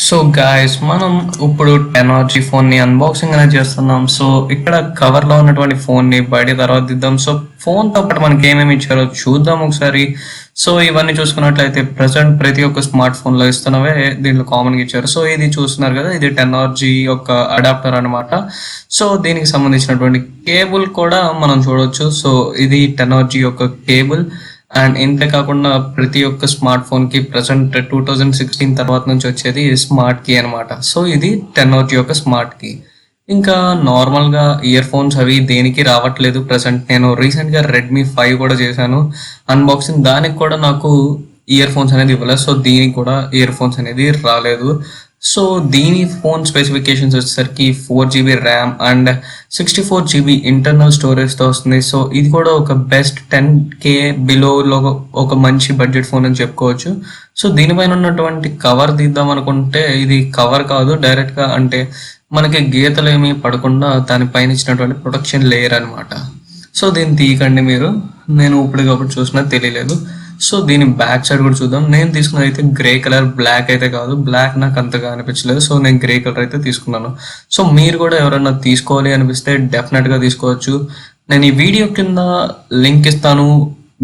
So guys మనం ఇప్పుడు టెనార్జీ phone ని అన్బాక్సింగ్ అనేది చేస్తున్నాం. సో ఇక్కడ కవర్ లో ఉన్నటువంటి ఫోన్ ని బయట తర్వాత దిద్దాం. సో ఫోన్ తో పాటు మనకి ఏమేమి ఇచ్చారో చూద్దాం ఒకసారి. సో ఇవన్నీ చూసుకున్నట్లయితే ప్రజెంట్ ప్రతి ఒక్క స్మార్ట్ ఫోన్ లో ఇస్తున్నవే దీంట్లో కామన్ గా ఇచ్చారు. సో ఇది చూస్తున్నారు కదా, ఇది టెనార్జీ యొక్క అడాప్టర్ అనమాట. సో దీనికి సంబంధించినటువంటి కేబుల్ కూడా మనం చూడొచ్చు. సో ఇది టెనార్జీ యొక్క కేబుల్. అండ్ ఇంతే కాకుండా ప్రతి ఒక్క స్మార్ట్ ఫోన్ కి ప్రజెంట్ 2016 తర్వాత నుంచి వచ్చేది స్మార్ట్ కీ అనమాట. సో ఇది టెక్నాలజీ యొక్క స్మార్ట్ కీ. ఇంకా నార్మల్ గా ఇయర్ ఫోన్స్ అవి దేనికి రావట్లేదు ప్రజెంట్. నేను రీసెంట్ గా రెడ్మీ 5 కూడా చేశాను అన్బాక్సింగ్, దానికి కూడా నాకు ఇయర్ ఫోన్స్ అనేది ఇవ్వలేదు. సో దీనికి కూడా ఇయర్ ఫోన్స్ అనేది రాలేదు. సో దీని ఫోన్ స్పెసిఫికేషన్స్ వచ్చేసరికి 4 GB RAM and 64 GB internal స్టోరేజ్తో వస్తుంది. సో ఇది కూడా ఒక బెస్ట్ 10K బిలోలో ఒక మంచి బడ్జెట్ ఫోన్ అని చెప్పుకోవచ్చు. సో దీనిపైన ఉన్నటువంటి కవర్ తీద్దాం అనుకుంటే ఇది కవర్ కాదు, డైరెక్ట్గా అంటే మనకి గీతలు ఏమీ పడకుండా దానిపైన ఇచ్చినటువంటి ప్రొటెక్షన్ లేయర్ అనమాట. సో దీన్ని తీయకండి మీరు, నేను ఇప్పటికప్పుడు చూసినా తెలియలేదు. సో దీని బ్యాక్ సైడ్ కూడా చూద్దాం. నేను తీసుకున్నది అయితే గ్రే కలర్, బ్లాక్ అయితే కాదు. బ్లాక్ నాకు అంతగా అనిపించలేదు, సో నేను గ్రే కలర్ అయితే తీసుకున్నాను. సో మీరు కూడా ఎవరైనా తీసుకోవాలి అనిపిస్తే డెఫినెట్గా తీసుకోవచ్చు. నేను ఈ వీడియో కింద లింక్ ఇస్తాను,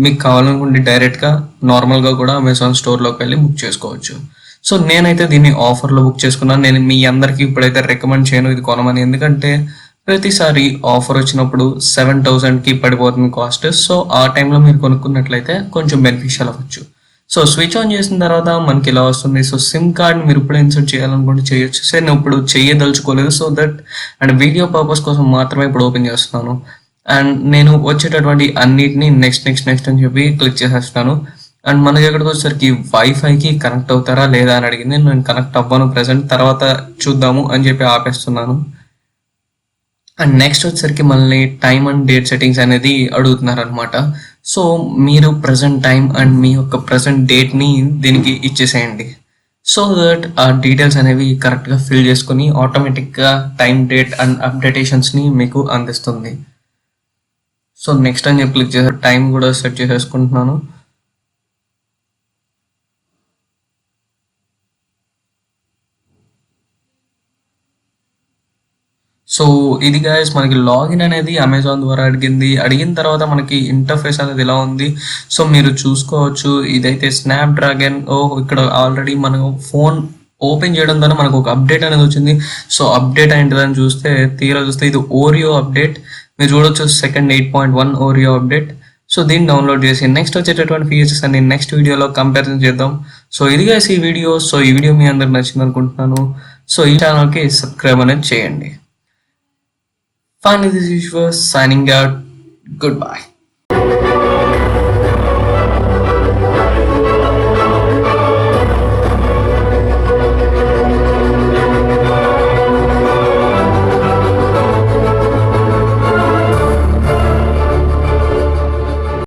మీకు కావాలనుకుంటే డైరెక్ట్గా నార్మల్గా కూడా అమెజాన్ స్టోర్లోకి వెళ్ళి బుక్ చేసుకోవచ్చు. సో నేనైతే దీన్ని ఆఫర్లో బుక్ చేసుకున్నాను. నేను మీ అందరికీ ఇప్పుడైతే రికమెండ్ చేయను ఇది కొనమని, ఎందుకంటే ప్రతిసారి ఆఫర్ వచ్చినప్పుడు 7,000కి పడిపోతుంది కాస్ట్. సో ఆ టైంలో మీరు కొనుక్కున్నట్లయితే కొంచెం బెనిఫిషియల్ అవ్వచ్చు. సో స్విచ్ ఆన్ చేసిన తర్వాత మనకి ఇలా వస్తుంది. సో సిమ్ కార్డ్ మీరు ఇప్పుడు ఇన్సర్ట్ చేయాలనుకుంటే చేయొచ్చు. సో నేను ఇప్పుడు చేయదలుచుకోలేదు, so that and video purpose కోసం మాత్రమే ఇప్పుడు ఓపెన్ చేస్తున్నాను. అండ్ నేను వచ్చేటటువంటి అన్నిటిని నెక్స్ట్ అని చెప్పి క్లిక్ చేసేస్తాను. అండ్ మనకి ఎక్కడికి వచ్చేసరికి వైఫైకి కనెక్ట్ అవుతారా లేదా అని అడిగింది. నేను కనెక్ట్ అవ్వను ప్రజెంట్, తర్వాత చూద్దాము అని చెప్పి ఆపేస్తున్నాను. అండ్ నెక్స్ట్ వచ్చేసరికి మళ్ళీ టైమ్ అండ్ డేట్ సెట్టింగ్స్ అనేది అడుగుతున్నారు అనమాట. సో మీరు ప్రజెంట్ టైం అండ్ మీ యొక్క ప్రజెంట్ డేట్ని దీనికి ఇచ్చేసేయండి. సో దట్ ఆ డీటెయిల్స్ అనేవి కరెక్ట్గా ఫిల్ చేసుకుని ఆటోమేటిక్గా టైం, డేట్ అండ్ అప్డేటేషన్స్ని మీకు అందిస్తుంది. సో నెక్స్ట్ అని చెప్పి క్లిక్ చేసే టైం కూడా సెట్ చేసేసుకుంటున్నాను. సో ఇది గైస్ మనకి లాగిన్ అనేది అమెజాన్ ద్వారా అడిగిన తర్వాత మనకి ఇంటర్ఫేస్ అనేది ఇలా ఉంది. సో మీరు చూసుకోవచ్చు, ఇదైతే స్నాప్డ్రాగన్. ఇక్కడ ఆల్రెడీ మనం ఫోన్ ఓపెన్ చేయడం ద్వారా మనకు ఒక అప్డేట్ అనేది వచ్చింది. సో అప్డేట్ ఏంటిదని తీరా చూస్తే ఇది ఓరియో అప్డేట్. మీరు చూడొచ్చు, సెకండ్ 8.1 ఓరియో అప్డేట్. సో దీన్ని డౌన్లోడ్ చేసి నెక్స్ట్ వచ్చేటటువంటి ఫీచర్స్ అన్ని నెక్స్ట్ వీడియోలో కంపారిజన్ చేద్దాం. సో ఇది గైస్ ఈ వీడియో. సో ఈ వీడియో మీ అందరికి నచ్చింది అనుకుంటున్నాను. సో ఈ ఛానల్కి సబ్స్క్రైబ్ అనేది చేయండి. Finally, this is Eswar signing out. Goodbye.